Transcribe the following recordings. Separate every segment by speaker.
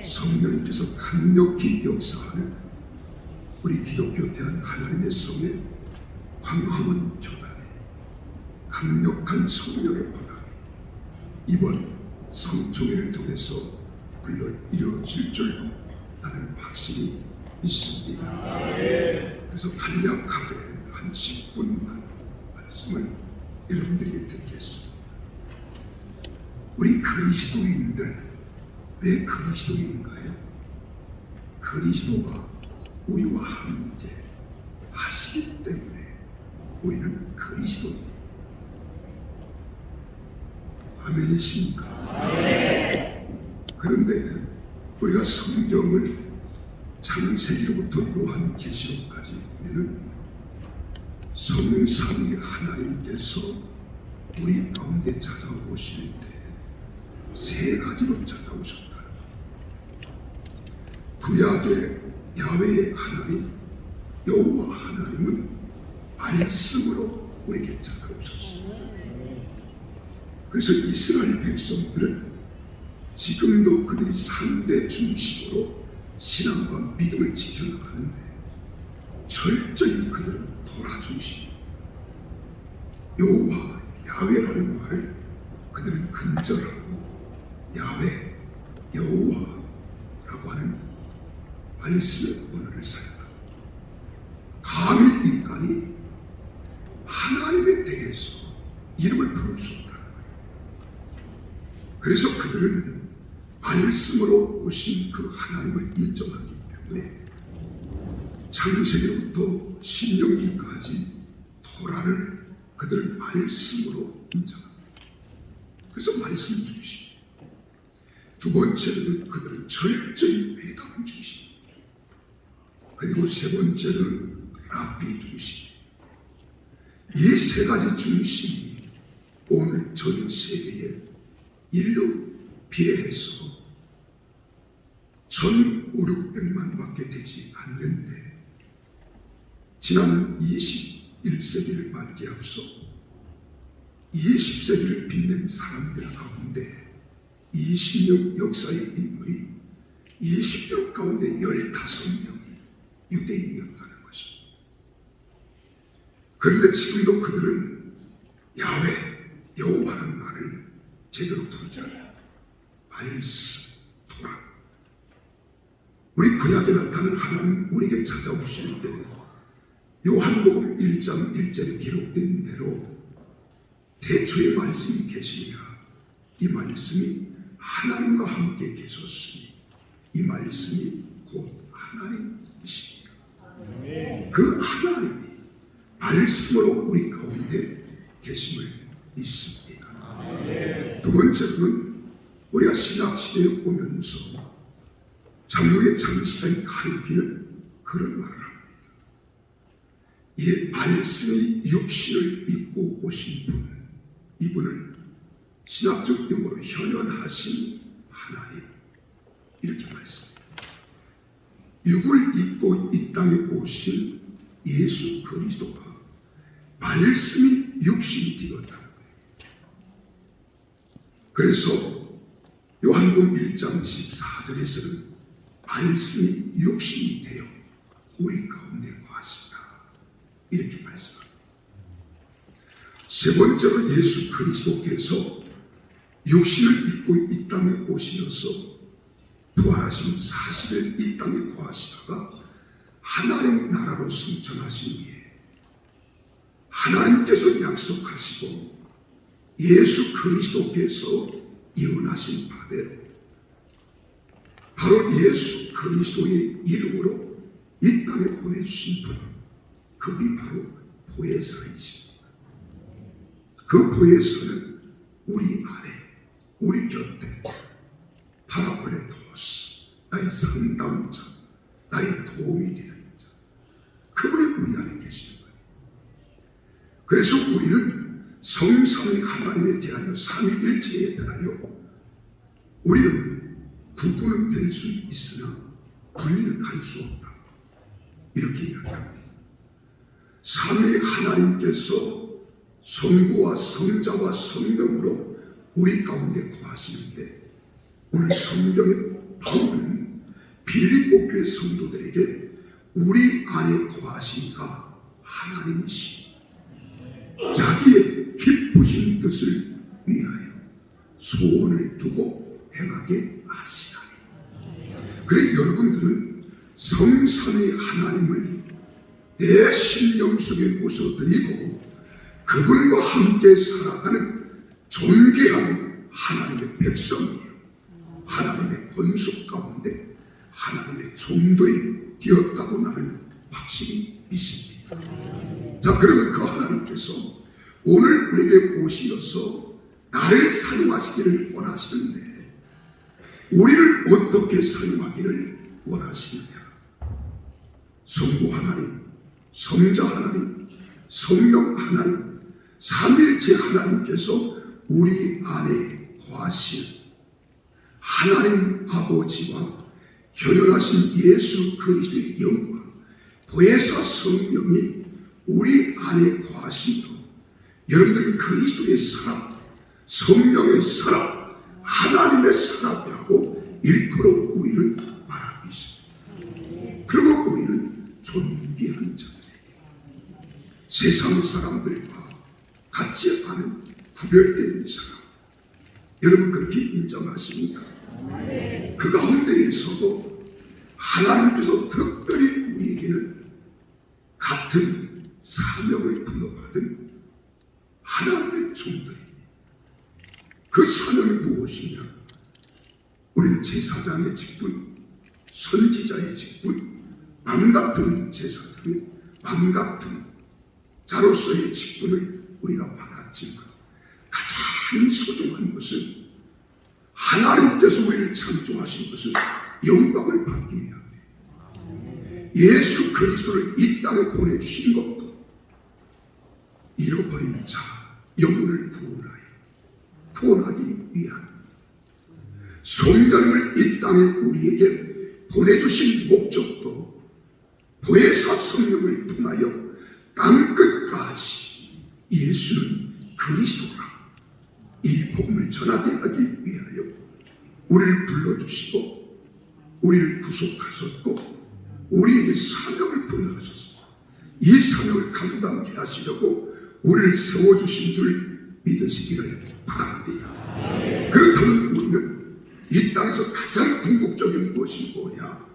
Speaker 1: 성령님께서 강력히 역사하는 우리 기독교 대한 하나님의 성의 광화문 교단에 강력한 성령의 바람이 이번 성총회를 통해서 불러 이루어질 줄로 나는 확신이 있습니다. 그래서 간략하게 한 10분만 말씀을 여러분들에게 드리겠습니다. 우리 그리스도인들 왜 그리스도인인가요? 그리스도가 우리와 함께 하시기 때문에 우리는 그리스도인입니다. 아멘이십니까? 그런데 우리가 성경을 창세기로부터 요한계시록까지 보면은 성삼위 하나님께서 우리 가운데 찾아오실 때 세 가지로 찾아오셨다. 구약의 야훼의 하나님 여호와 하나님은 말씀으로 우리에게 찾아오셨습니다. 그래서 이스라엘 백성들은 지금도 그들이 3대 중심으로 신앙과 믿음을 지켜나가는데 철저히 그들은 토라 중심입니다. 여호와 야훼라는 말을 그들은 근절하고 야훼 여호와라고 하는 말씀의 언어를 사용합니다. 감히 인간이 하나님에 대해서 이름을 부를 수 없다는 거예요. 그래서 그들은 말씀으로 오신 그 하나님을 인정하기 때문에 창세기로부터 신명기까지 토라를 그들은 말씀으로 인정합니다. 그래서 말씀 중심. 두 번째는 그들은 철저히 회당 중심. 그리고 세 번째는 랍비 중심. 이 세 가지 중심이 오늘 전 세계의 인류 비례해서 1,500~600만 밖에 되지 않는데 지난 21세기를 맞게 앞서 20세기를 빛낸 사람들 가운데 20년 역사의 인물이 20년 가운데 15명이 유대인이었다는 것입니다. 그런데 지금도 그들은 야훼, 여호와라는 말을 제대로 부르지 않아요. 말씀, 토라. 우리 구약에 나타난 하나님 우리에게 찾아오실 때 요한복음 1장 1절에 기록된 대로 태초에 말씀이 계시니라. 이 말씀이 하나님과 함께 계셨으니 이 말씀이 곧 하나님이십니다. 그 하나님이 말씀으로 우리 가운데 계심을 믿습니다. 두 번째로는 우리가 신학시대에 오면서 장로의 창시자인 칼빈은 그런 말을 합니다. 이 말씀이 육신을 입고 오신 분, 이분을 신학적 용어로 현현하신 하나님 이렇게 말씀합니다. 육을 입고 이 땅에 오신 예수 그리스도가 말씀이 육신이 되었다는 거예요. 그래서 요한복음 1장 14절에서는 말씀이 육신이 되어 우리 가운데 거하신다 이렇게 말씀합니다. 세 번째로 예수 그리스도께서 육신을 입고 이 땅에 오시어서 부활하신 40일 이 땅에 거하시다가 하나님 나라로 승천하신 후에 하나님께서 약속하시고 예수 그리스도께서 예언하신 바대로 바로 예수 그리스도의 이름으로 이 땅에 보내주신 분, 그분이 바로 보혜사이십니다. 그 보혜사는 우리 안에, 우리 곁에 파라클레토스, 나의 상담자, 나의 도움이 되는 자, 그분이 우리 안에 계시는 거예요. 그래서 우리는 성삼위 하나님에 대하여 삼위일체에 대하여 우리는 구분은 될 수 있으나 분리는 할 수 없다 이렇게 이야기합니다. 삼위 하나님께서 성부와 성자와 성령으로 우리 가운데 거하시는데 오늘 성경에 바울은 빌립보 교회 성도들에게 우리 안에 거하시니가 하나님이시 자기의 기쁘신 뜻을 위하여 소원을 두고 행하게 하시나니. 그래 여러분들은 성삼위 하나님을 내 심령 속에 모셔드리고 그분과 함께 살아가는 존귀한 하나님의 백성이에요. 하나님의 권속 가운데 하나님의 종들이 되었다고 나는 확실히 믿습니다. 자, 그러면 그 하나님께서 오늘 우리에게 오시어서 나를 사용하시기를 원하시는데 우리를 어떻게 사용하기를 원하시느냐? 성부 하나님, 성자 하나님, 성령 하나님, 삼위일체 하나님께서 우리 안에 거하실 하나님 아버지와 현현하신 예수 그리스도의 영과 보혜사 성령이 우리 안에 거하심으로 여러분들은 그리스도의 사람, 성령의 사람, 하나님의 사람이라고 일컬어 우리는 말하고 있습니다. 그리고 우리는 존귀한 자들에게 세상 사람들과 같지 않은 구별된 사람, 여러분 그렇게 인정하십니까? 그 가운데에서도 하나님께서 특별히 우리에게는 같은 사명을 부여받은 하나님의 종들입니다. 그 사명이 무엇이냐? 우리는 제사장의 직분, 선지자의 직분, 왕같은 제사장의 왕같은 자로서의 직분을 우리가 받았지만 가장 소중한 것은 하나님께서 우리를 창조하신 것은 영광을 받기 위함에 예수 그리스도를 이 땅에 보내주신 것도 잃어버린 자 영혼을 구원하기 위함입니다. 성령을 이 땅에 우리에게 보내주신 목적도 보혜사 성령을 통하여 땅끝까지 예수는 그리스도라 이 복음을 전하게 하기 위하여 우리를 불러주시고 우리를 구속하셨고 우리에게 사명을 부여하셨습니다. 이 사명을 감당케 하시려고 우리를 세워주신 줄 믿으시기를 바랍니다. 그렇다면 우리는 이 땅에서 가장 궁극적인 것이 뭐냐?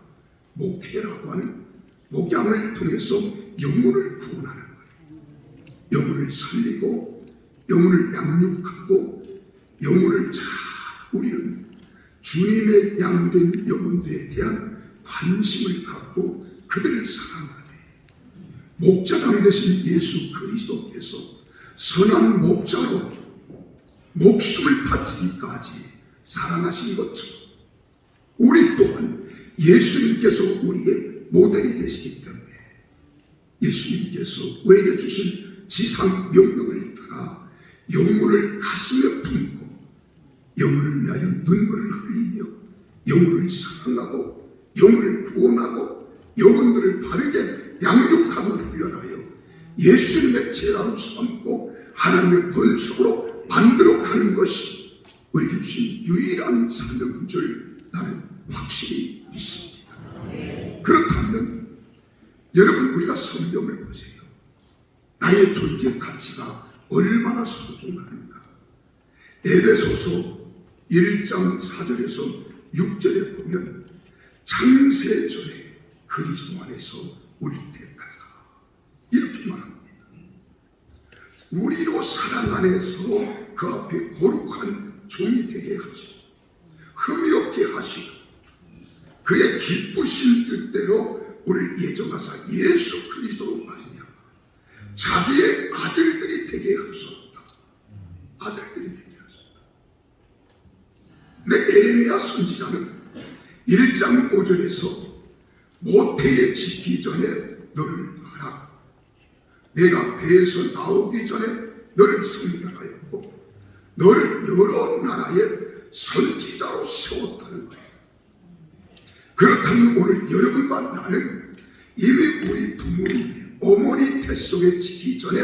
Speaker 1: 목회라고 하는 목양을 통해서 영혼을 구원하는 거예요. 영혼을 살리고 영혼을 양육하고 영혼을 잘 우리는 주님의 양된 영혼들에 대한 관심을 갖고 그들을 사랑하되 목자당 되신 예수 그리스도께서 선한 목자로 목숨을 바치기까지 사랑하신 것처럼 우리 또한 예수님께서 우리의 모델이 되시기 때문에 예수님께서 우리에게 주신 지상 명령을 따라 영혼을 가슴에 품고 영혼을 위하여 눈물을 흘리며 영혼을 사랑하고 영혼을 구원하고 영혼들을 바르게 양육하고 훈련하여 예수님의 제자로 삼고 하나님의 권속으로 만들어 가는 것이 우리에게 주신 유일한 사명인 줄 나는 확실히 믿습니다. 그렇다면 여러분 우리가 성경을 보세요. 나의 존재 가치가 얼마나 소중한가. 에베소서 1장 4절에서 6절에 보면 창세전에 그리스도 안에서 우리를 택하사 이렇게 말합니다. 우리로 사랑 안에서 그 앞에 거룩한 종이 되게 하시고 흠이 없게 하시고 그의 기쁘신 뜻대로 우리를 예정하사 예수 그리스도로 말미암아 자기의 아들들이 되게 하셨다. 아들들이 되게 하셨다. 근데 에레미야 선지자는 1장 5절에서 모태에 짓기 전에 너를 알았고 내가 배에서 나오기 전에 너를 성별하였고 너를 여러 나라의 선지자로 세웠다는 거예요. 그렇다면 오늘 여러분과 나는 이미 우리 부모님 어머니 태속에 지기 전에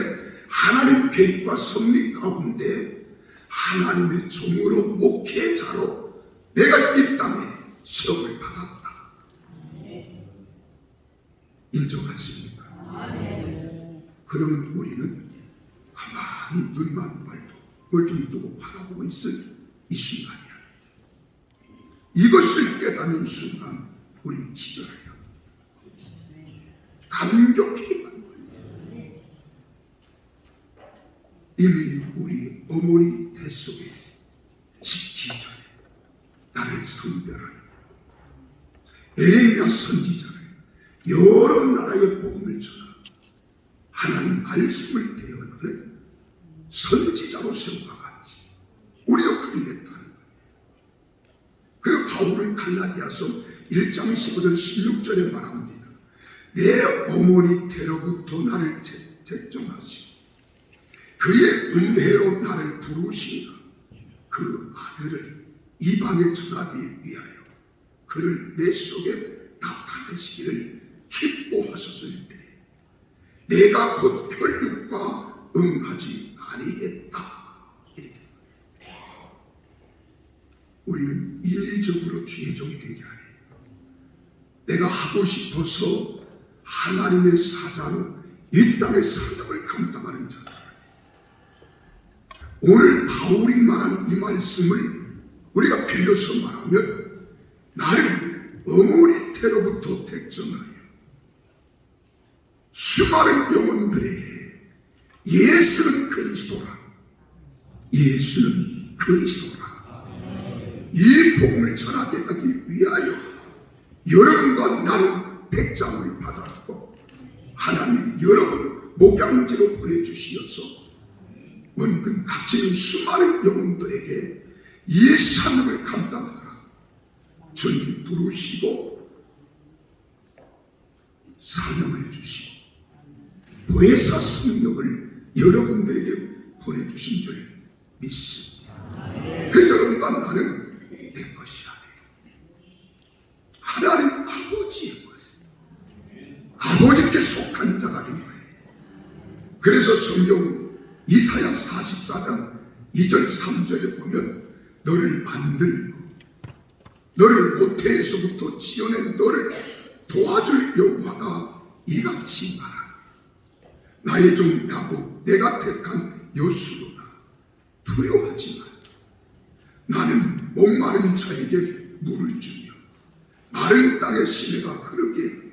Speaker 1: 하나님 계획과 섭리 가운데 하나님의 종으로 목회자로 내가 이 땅에 시험을 받았다. 인정하십니까? 그러면 우리는 가만히 눈만 말고 멀뚱 뜨고 바라보고 있을 이 순간이야. 이것을 깨닫는 순간 우리는 기절해요. 감격해야 하는 거예요. 이미 우리 어머니 태 속에 짓기 전에 나를 선별하는 에레미야 선지자를 여러 나라의 복음을 전하 하나님 말씀을 대언하는 선지자로 세워가 같이 우리도 그리겠다는 거예요. 그리고 바울은 갈라디아서 1장 15절 16절에 말합니다. 내 어머니 태로부터 나를 택정하시고 그의 은혜로 나를 부르시니까 그 아들을 이방에 전하기 위하여 그를 내 속에 나타내시기를 기뻐하셨을 때 내가 곧 혈육과 응하지 아니했다. 이렇게 우리는 인위적으로 주의 종이 된 게 아니에요. 내가 하고 싶어서 하나님의 사자로 이 땅의 사명을 감당하는 자들. 오늘 바울이 말한 이 말씀을 우리가 빌려서 말하면 나를 어머니 태로부터 택정하여 수많은 영혼들에게 예수는 그리스도라, 예수는 그리스도라, 이 복음을 전하게 하기 위하여 여러분과 나는 택장을 받았고 하나님이 여러분 목양지로 보내주시어서 원금 값지는 수많은 영혼들에게 이 사명을 감당하라 주님 부르시고 사명을 주시고 보혜사 성령을 여러분들에게 보내주신 줄 믿습니다. 그래서 여러분과 나는 내 것이 아니에요. 하나님 아버지의 것은 아버지께 속한 자가 된 거예요. 그래서 성경 이사야 44장 2절 3절에 보면 너를 만들고 너를 모태에서부터 지어낸 너를 도와줄 여호와가 이같이 말하라. 나의 종 야곱 내가 택한 여수로나 두려워하지 마. 나는 목마른 자에게 물을 주며 마른 땅에 시내가 흐르게 하며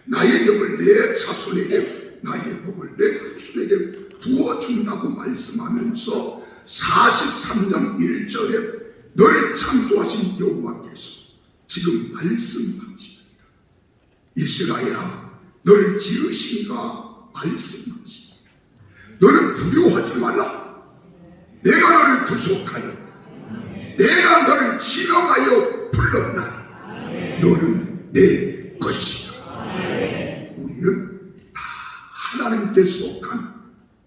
Speaker 1: 나의 영을 내 자손에게 나의 복을 내 후손에게 부어준다고 말씀하면서 43장 1절에 너를 창조하신 여호와께서 지금 말씀하시니라. 이스라엘아 너를 지으시니가 말씀하시니라. 너는 두려워하지 말라. 내가 너를 구속하여 내가 너를 지명하여 불렀나니 너는 내 것이다. 우리는 다 하나님께 속한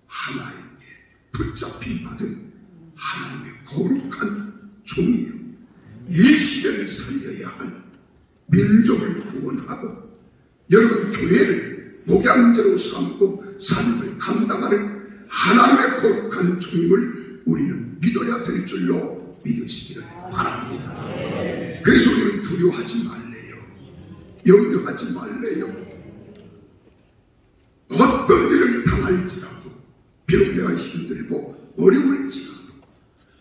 Speaker 1: 하나님께 붙잡힌 받은 하나님의 거룩한 종이요 이 시대를 살려야 할 민족을 구원하고 여러분 교회를 목양제로 삼고 사명을 감당하는 하나님의 거룩한 종임을 우리는 믿어야 될 줄로 믿으시기를 바랍니다. 그래서 우리는 두려워하지 말래요. 염려하지 말래요. 어떤 일을 당할지라도 비록 내가 힘들고 어려울지라도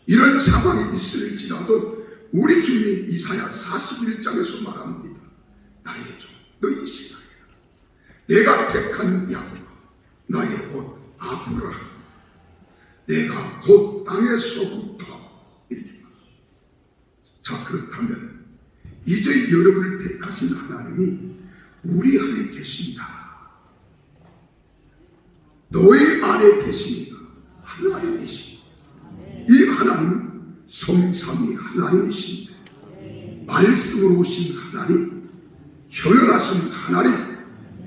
Speaker 1: 이런 상황이 있을지라도 우리 주님이 이사야 41장에서 말합니다. 나의 종 너 이스라엘아 내가 택한 야곱아 나의 곧 아브라함 내가 곧 땅에서부터 이렇게 말합니다. 자 그렇다면 이제 여러분을 택하신 하나님이 우리 안에 계신다. 너희 안에 계시니까 하나님이십니다. 이 하나님은 성삼위 하나님이십니다. 말씀으로 오신 하나님, 현현하신 하나님,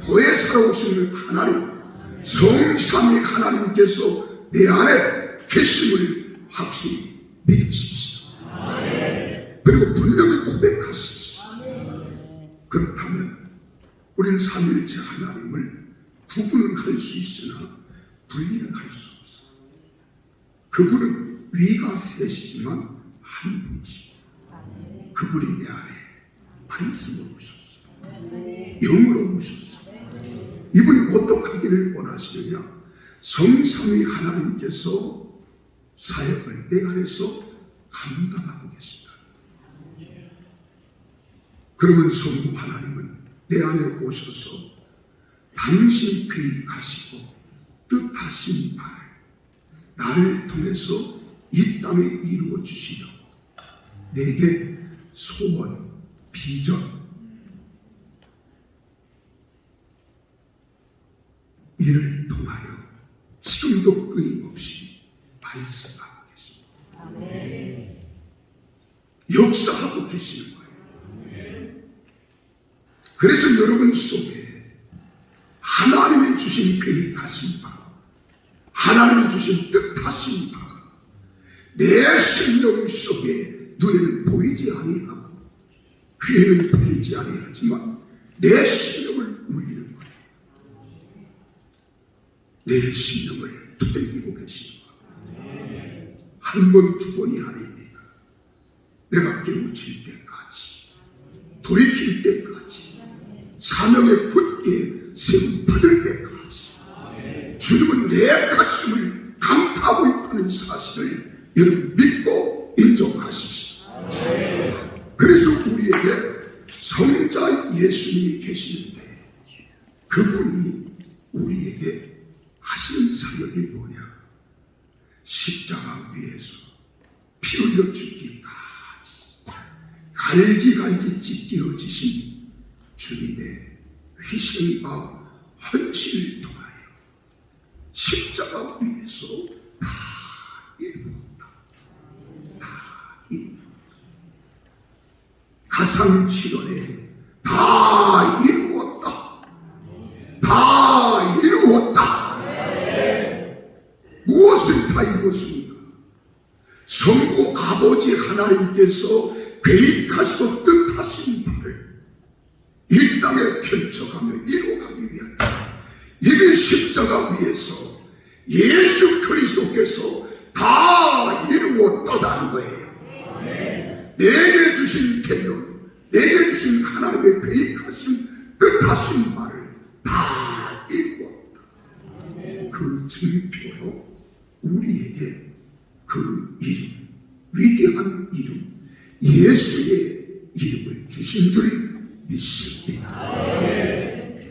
Speaker 1: 보혜사로 오신 하나님, 성삼위 하나님께서 내 안에 계심을 확실히 믿으십시오. 그리고 분명히 고백하십시오. 그렇다면 우리는 삼위일체 하나님을 구분은 할 수 있으나 분리는 할 수 없어. 그분은 위가 셋이지만 한 분이십니다. 그분이 내 안에 말씀으로 오셨어. 영으로 오셨어. 이분이 어떡하기를 원하시느냐? 성삼위 하나님께서 사역을 내 안에서 감당하고 계시다. 그러면 성부 하나님은 내 안에 오셔서 당신이 계획하시고 뜻하신 바를 나를 통해서 이 땅에 이루어 주시려고 내게 소원, 비전, 이를 통하여 지금도 끊임없이 말씀하고 계십니다. 역사하고 계시는 거예요. 그래서 여러분 속에 하나님이 주신 계획하신 바, 하나님이 주신 뜻하신 바가 내 생명 속에 눈에는 보이지 아니하고 귀에는 들리지 아니하지만 내 심령을 울리는 거예요. 내 심령을 두들기고 계시는 거예요. 한 번, 두 번이 아닙니다. 내가 깨우칠 때까지, 돌이킬 때까지, 사명에 굳게 세움 받을 때까지 주님은 내 가슴을 강타하고 있다는 사실을 여러분 믿고 인정하십시오. 그래서 우리에게 성자 예수님이 계시는데 그분이 우리에게 하시는 사역이 뭐냐? 십자가 위에서 피 흘려 죽기까지 갈기갈기 찢겨지신 주님의 희생과 헌신을 통하여 십자가 위에서 다 이루었다. 다 이루었다. 가상실현에 다 이루었다. 다 이루었다. 무엇을 다 이루었습니까? 성부 아버지 하나님께서 계획하시고 뜻하신 바를 이 땅에 펼쳐가며 이루어가기 위하여 이미 십자가 위에서 예수 그리스도께서 다 이루었다는 거예요. 내게 주신 계명, 내게 주신 하나님의 계획하신 뜻하신 바를 다 이루었다. 그 증표로 우리에게 그 이름, 위대한 이름, 예수의 이름을 주신 줄 믿습니다.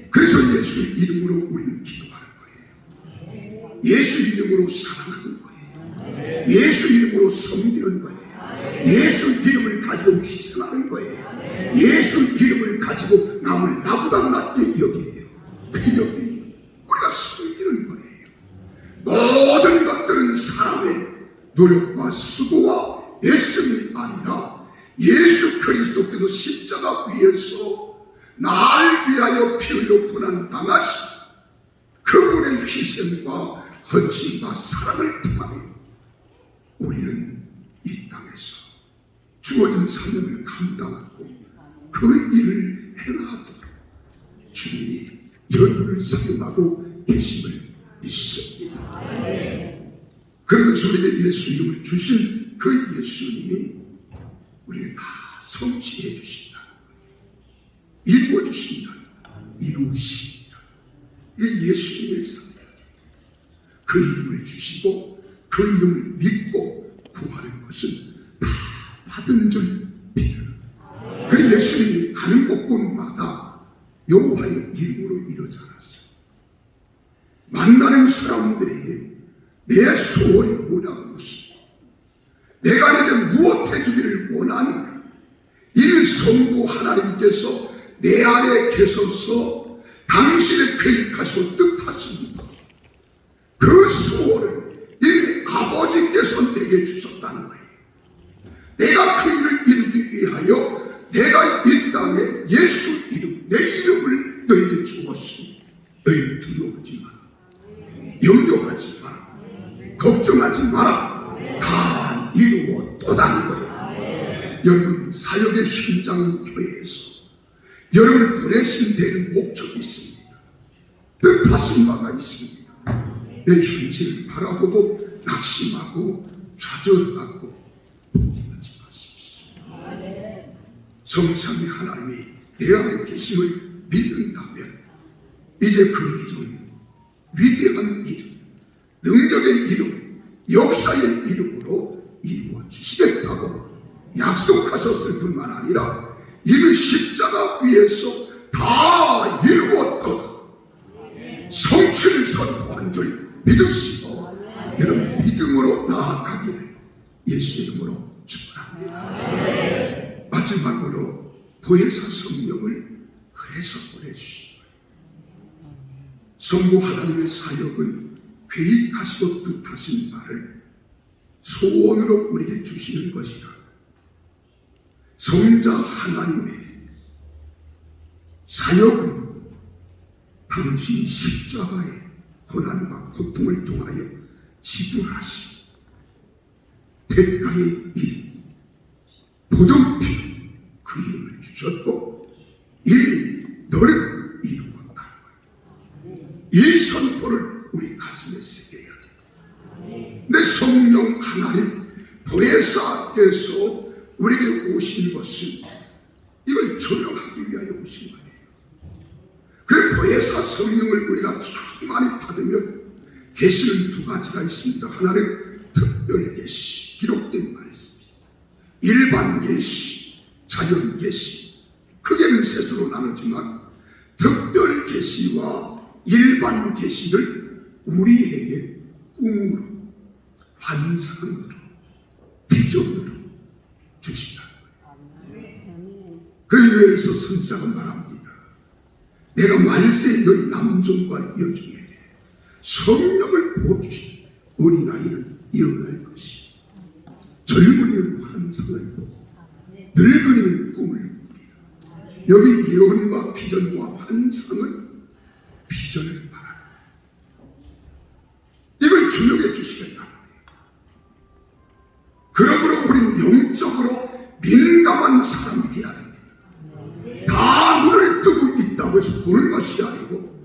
Speaker 1: 그래서 예수 이름으로 우리는 기도하는 거예요. 예수 이름으로 사랑하는 거예요. 예수 이름으로 섬기는 거예요. 예수 이름을 가지고 희생하는 거예요. 예수 이름을 가지고 남을 나보다 낫게 여기며 귀여기며 우리가 섬기는 거예요. 모든 것들은 사람의 노력과 수고와 애씀이 아니라 예수 그리스도께서 십자가 위에서 나를 위하여 피 흘려 고난 당하신 그분의 희생과 헌신과 사랑을 통하여 우리는 이 땅에서 주어진 사명을 감당하고 그 일을 행하도록 주님이 여러분을 사용하고 계심을 믿습니다. 그러면서 우리에게 예수 이름을 주신 그 예수님이 우리에게 다 성취해 주신다. 이루어 주신다. 이루신다. 이 예수님의 사역. 그 이름을 주시고 그 이름을 믿고 구하는 것은 다 받은 줄 믿으라. 그리고 예수님이 가는 곳곳마다 여호와의 이름으로 이루어져 않았어요. 만나는 사람들에게 내 소원이 뭐냐고 묻습니다. 내가 내게 무엇 해주기를 원하느냐. 이는 성부 하나님께서 내 안에 계셔서 당신의 계획하시고 뜻하십니다. 그 소원을 이미 아버지께서 내게 주셨다는 거예요. 내가 그 일을 이루기 위하여 내가 이 땅에 예수 이름, 내 이름을 너에게 주었으니 너희는 두려워하지 마라. 염려하지 마라. 걱정하지 마라. 다 이루었다는 거예요. 여러분 사역의 현장인 교회에서 여러분을 보내신 데는 목적이 있습니다. 뜻하신 바가 있습니다. 내 현실을 바라보고 낙심하고 좌절하고 포기하지 마십시오. 성삼위 하나님이 내 안에 계심을 믿는다면 이제 그 이름, 위대한 이름, 능력의 이름, 역사의 이름으로 이루어 주시겠다고 약속하셨을 뿐만 아니라 이미 십자가 위에서 다 이루었던 성취를 선포한 줄 믿으시고 여러분 믿음으로 나아가기를 예수 이름으로 축원합니다. 마지막으로 보혜사 성령을 그래서 보내주시고 성부 하나님의 사역은 계획하시고 뜻하신 바를 소원으로 우리에게 주시는 것이라. 성자 하나님의 사역은 당신 십자가의 고난과 고통을 통하여 지불하신 대가의 이름, 보존피 그 이름을 주셨고 이미 너를 이루었다는 거예요. 이 선포를 우리 가슴에 새겨야 됩니다. 내 성령 하나님 보혜사께서 우리에게 오신 것은 이걸 조명하기 위하여 오신 거예요. 그래 보혜사 성령을 우리가 참 많이 받으면 계시는 두 가지가 있습니다. 하나는 특별 계시, 기록된 말씀, 일반 계시, 자연 계시. 크게는 셋으로 나누지만 특별 계시와 일반 계시를 우리에게 꿈으로, 환상으로, 비전으로 주신다는 거예요. 그래서 요엘서 선지자가 말합니다. 내가 말세 너희 남종과 여종에게 성령을 부어주시니 어린아이는 예언할 것이, 젊은이는 환상을 보고 늙은이는 꿈을 꾸리라. 여기 예언과 비전과 환상은 비전을 말하는 이걸 주명해 주시겠다는 거예요. 그러므로 우리는 영적으로 민감한 사람이 되어야 됩니다. 다 눈을 뜨고 있다고 해서 보는 것이 아니고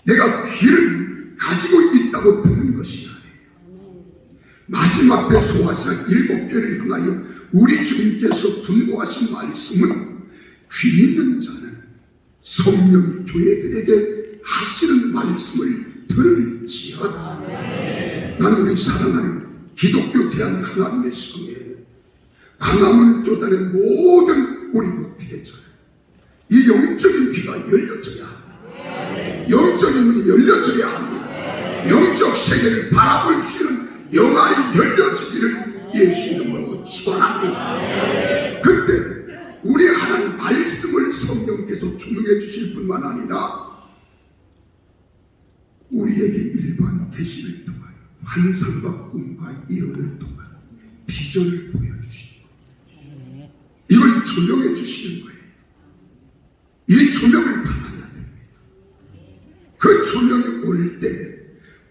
Speaker 1: 내가 귀를 가지고 있다고 듣는 것이 아니에요. 마지막 때 소아상 7교회를 향하여 우리 주님께서 분부하신 말씀은 귀 있는 자는 성령이 교회들에게 하시는 말씀을 들을지어다. 나는 우리 사랑하는 기독교 대한 하나님의 성에 광화문 교단의 모든 우리 목회자 이 영적인 귀가 열려져야 합니다. 영적인 눈이 열려져야 합니다. 영적 세계를 바라볼 수 있는 영안이 열려지기를 예수 이름으로 축원합니다. 그때 우리 하나님 말씀을 성령께서 조명해 주실 뿐만 아니라 우리에게 일반 계시를 통하여 환상과 꿈과 예언을 통하여 비전을 보여주시고 이걸 조명해 주시는 거예요. 이 조명을 받아야 됩니다. 그 조명이 올 때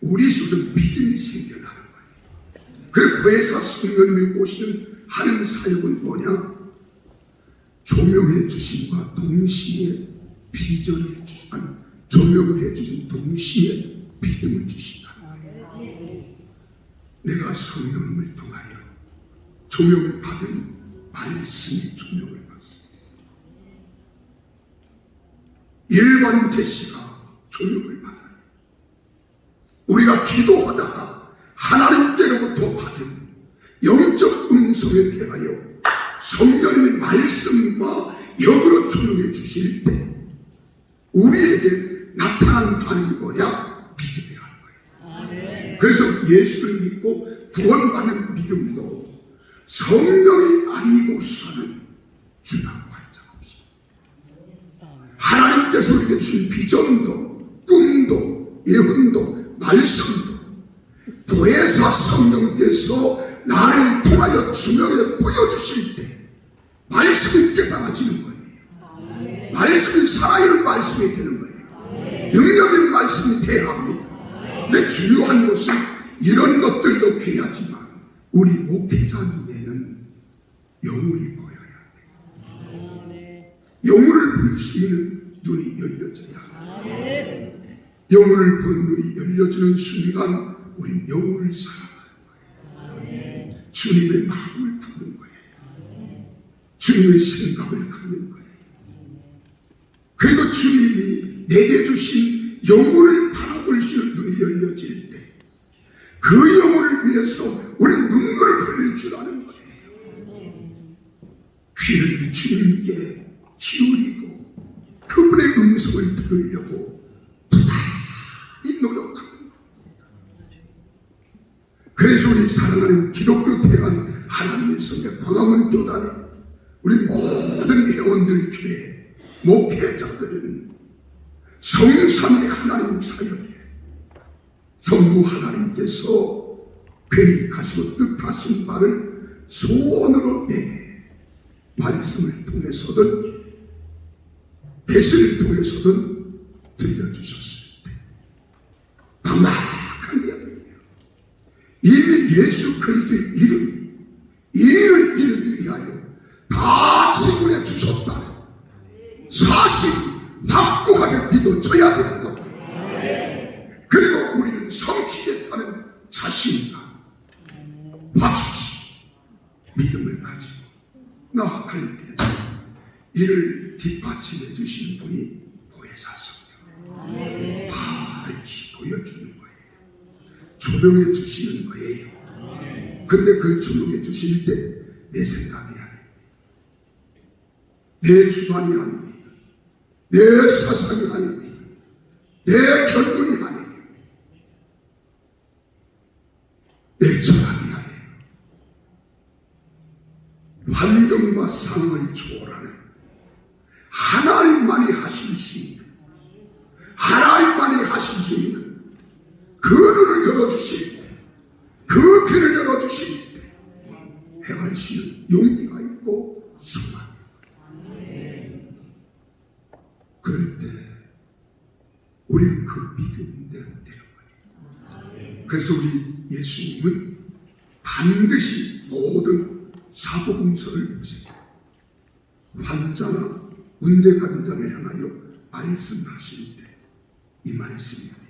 Speaker 1: 우리 속에 믿음이 생겨나는 거예요. 그래서 보혜사 성령님이 오시는 하는 사역은 뭐냐? 조명해 주심과 동시에 비전을 조명을 해 주신 동시에 믿음을 주신다. 내가 성령님을 통하여 조명을 받은 말씀의 조명을 받습니다. 일반 계시가 조명을 받아요. 우리가 기도하다가 하나님께로부터 받은 영적 음성에 대하여 성령님의 말씀과 영으로 조명해 주실 때 우리에게 나타나는 반응이 뭐냐? 믿음이라는 거예요. 그래서 예수를 믿고 구원받는 믿음도 성령이 아니고서는 주나할 자 없습니다. 하나님께서 우리에게 주신 비전도 꿈도 예언도 말씀도 보혜사 성령께서 나를 통하여 주명해 보여주실 때 말씀이 깨달아지는 거예요. 말씀이 살아있는 말씀이 되는 거예요. 능력 있는 말씀이 돼야 합니다. 근데 중요한 것은 이런 것들도 필요하지만 우리 목회자 눈에는 영혼이 보여야 돼요. 영혼을 볼 수 있는 눈이 열려져야 돼요. 영혼을 보는 눈이 열려지는 순간 우린 영혼을 사랑하는 거예요. 주님의 마음을 부는 거예요. 주님의 생각을 갖는 거예요. 그리고 주님이 내게 주신 영혼을 바라볼 수 있는 눈이 열려질 때 그 영혼을 위해서 우리는 눈물을 흘릴 줄 아는 거예요. 귀를 주님께 기울이고 그분의 음성을 들으려고 부단히 노력하는 겁니다. 그래서 우리 사랑하는 기독교 대한 하나님의 성대 광화문 교단에 우리 모든 회원들 교회 목회자들은 성삼위 하나님 사역에 성부 하나님께서 계획하시고 뜻하신 바를 소원으로 내게 말씀을 통해서든 계시를 통해서든 들려주셨을 때 막막한 이야기예요. 이미 예수 그리스도의 이름이 이 일을 이루기 위하여 다 지불해 주셨다는 사실이 확고하게 믿어져야 되는 겁니다. 그리고 우리는 성취겠다는 자신감, 확신, 믿음을 가지고 나아갈 때 이를 뒷받침해 주시는 분이 보혜사 성령, 밝히 보여주는 거예요. 조명해 주시는 거예요. 근데 그걸 조명해 주실 때 내 생각이 아닙니다. 내 주관이 아닙니다. 내 사상이 아닙니다. 내 결론이 아니에요. 내 철학이 아니에요. 환경과 상황을 초월하는 하나님만이 하실 수 있는, 하나님만이 하실 수 있는 그 눈을 열어주실 때, 그 귀를 열어주실 때 행할 수 있는 용기가 있고 소망이 있고, 그럴 때 우리는 그 믿음대로 되는 거예요. 그래서 우리 예수님은 반드시 모든 사복음서를 보세요. 환자나 문제 가진 자를 향하여 말씀하실 때 이 말씀입니다.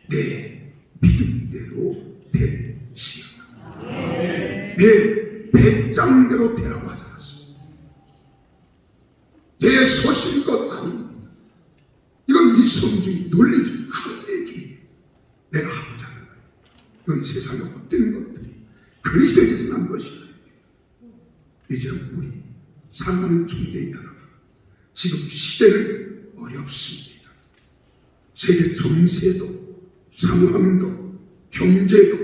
Speaker 1: 내 믿음대로 될지어다. 내 배짱대로 되라고 하지 않았습니다. 내 소신것 아닙니다. 이건 이성주의, 논리주의, 합리주의 내가 하고자 하는 거예요. 이건 세상의 헛된 것들이 그리스도에게서 난 것이다. 이제 우리 사랑하는 존재 여러분, 지금 시대는 어렵습니다. 세계 정세도 상황도 경제도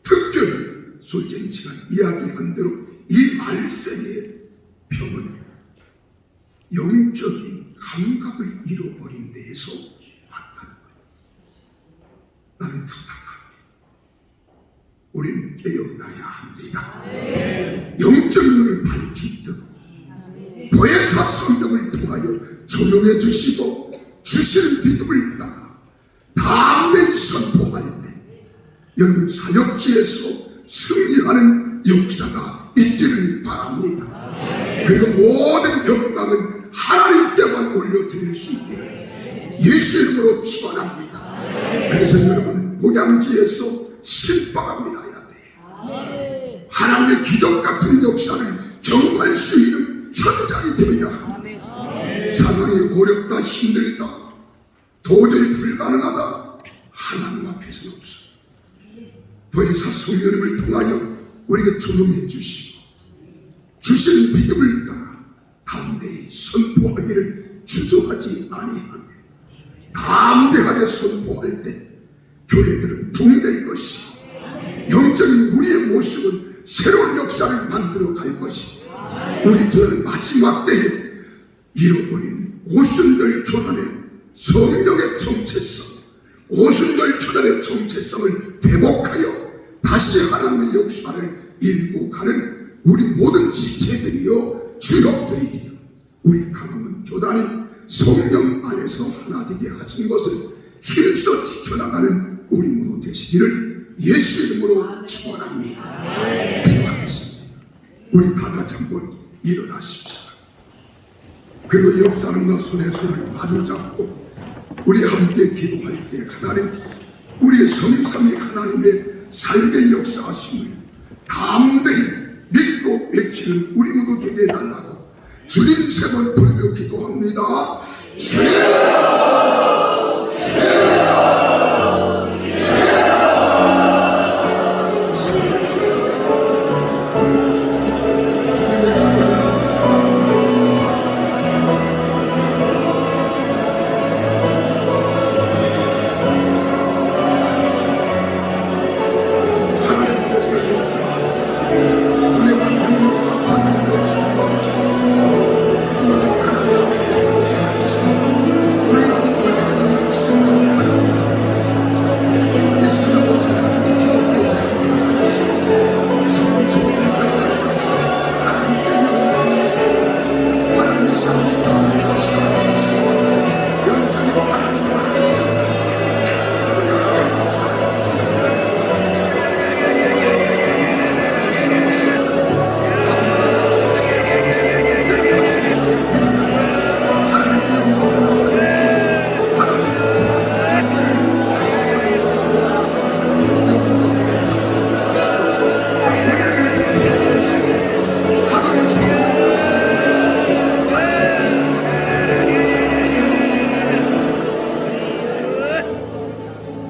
Speaker 1: 특별히 솔제니치가 이야기한 대로 이 말세의 병은 영적인 감각을 잃어버린 데에서 왔다는 거예요. 나는 부탁합니다. 우리는 깨어나야 합니다. 영적인 눈을 밝히 뜨고 보혜사 성령을 통하여 조명해 주시고 주시는 믿음을 따라 담대히 선포할 때 여러분 사역지에서 승리하는 역사가 있기를 바랍니다. 그리고 모든 영광은 하나님께만 올려드릴 수 있기를 예수 이름으로 축원합니다. 그래서 여러분 목양지에서 신바람이 나야 돼요. 하나님의 기적 같은 역사를 경험할 수 있는 현장이 되어야 합니다. 상황이 어렵다, 힘들다, 도저히 불가능하다, 하나님 앞에서는 없어요. 보혜사 성령님을 통하여 우리에게 조명해 주시고 주신 믿음을 따라 담대히 선포하기를 주저하지 아니하며 담대하게 선포할 때 교회들은 붕될 것이고 영적인 우리의 모습은 새로운 역사를 만들어 갈 것이고 우리 교회는 마지막 때에 잃어버린 오순절 교단의 성령의 정체성, 오순절 교단의 정체성을 회복하여 다시 하나님의 역사를 이루고 가는 우리 모든 지체들이요 주역들이 되어 우리 강화문 교단이 성령 안에서 하나 되게 하신 것을 힘써 지켜나가는 우리 모두 되시기를 예수 이름으로 축원합니다. 기도하겠습니다. 우리 다 같이 한번 일어나십시오. 그리고 옆 사람과 손에 손을 마주잡고 우리 함께 기도할 때 하나님, 우리의 성삼위 하나님의 사역의 역사하심을 담대히 믿고 외치는 우리 모두 되게 해달라고 주님 세 번 부르며 기도합니다. 주여, 주여,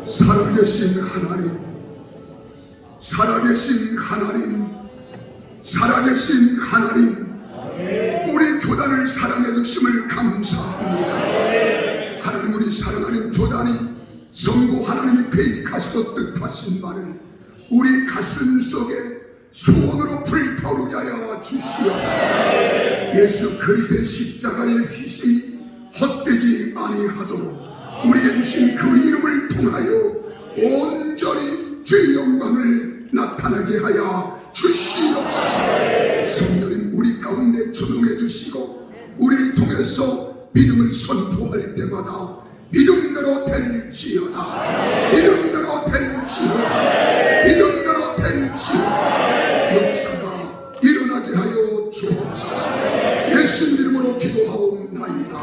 Speaker 1: 살아계신 하나님, 살아계신 하나님, 살아계신 하나님, 우리 교단을 사랑해 주심을 감사합니다. 하나님, 우리 사랑하는 교단이 성부 하나님이 계획하시고 뜻하신 바를 우리 가슴 속에 소원으로 불타오르게 하여 주시옵소서. 예수 그리스도의 십자가의 희생이 헛되지 아니하도록 우리에게 주신 그 이름을 통하여 온전히 주의 영광을 나타나게 하여 주시옵소서. 성령님, 우리 가운데 조명해 주시고 우리를 통해서 믿음을 선포할 때마다 믿음대로 될지어다, 믿음대로 될지어다, 믿음대로 될지어다. 역사가 일어나게 하여 주옵소서. 예수님 이름으로 기도하옵나이다.